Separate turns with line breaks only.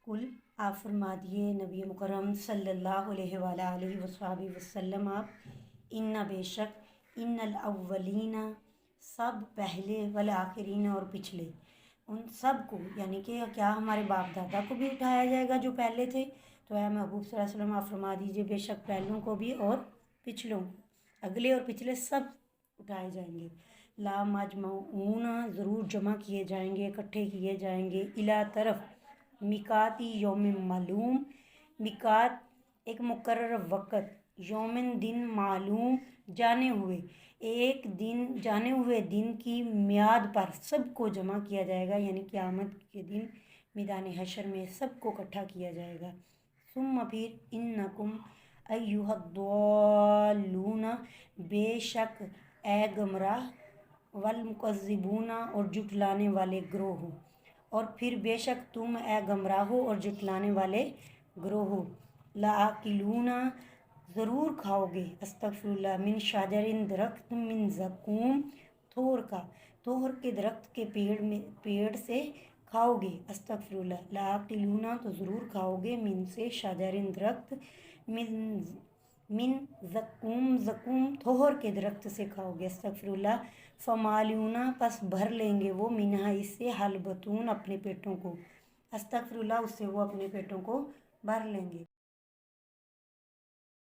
कुल आप फरमा दिए नबी मुकरम सल्लल्लाहु अलैहि वसल्लम आप इन्ना बेशक इन्नल अव्वलीना सब पहले वल आखिरीन और पिछले उन सब को यानी कि क्या हमारे बाप दादा को भी उठाया जाएगा जो पहले थे। तो है महबूब सल्लल्लाहु अलैहि वसल्लम आप फरमा दीजिए बेशक पहलों को भी और पिछलों को अगले और पिछले सब उठाए जाएंगे। ला मजमऊन ज़रूर जमा किए जाएंगे इकट्ठे किए जाएंगे इला तरफ मिकाती यौम मालूम मिकात एक मुकर्रर वक़्त यौमिन दिन मालूम जाने हुए एक दिन जाने हुए दिन की मियाद पर सबको जमा किया जाएगा यानी क़यामत के दिन मैदान हशर में सबको इकट्ठा किया जाएगा। सुम्मा फिर इन्नकुम अय्युहद्दॉल्लूना बेशक ए गमराह वल मुकज़्ज़िबूना और जुटलाने वाले ग्रोह और फिर बेशक तुम ए गमराहो और जुटलाने वाले ग्रोह लाकिलूना ज़रूर खाओगे अस्तगफिरुल्लाह मिन शाजरिन दरख्त मिन ज़क़ूम तोहर के दरख्त के पेड़ से खाओगे अस्तगफिरुल्लाह लाकिलूना तो ज़रूर खाओगे मिन से शाजरिन दरख्त मिन ज़क़ूम तोहर के दरख्त से खाओगे अस्तगफिरुल्लाह फ़मालूना पस भर लेंगे वो मिनहा इससे हलबतून अपने पेटों को अस्तगफिरुल्लाह उससे वो अपने पेटों को भर लेंगे।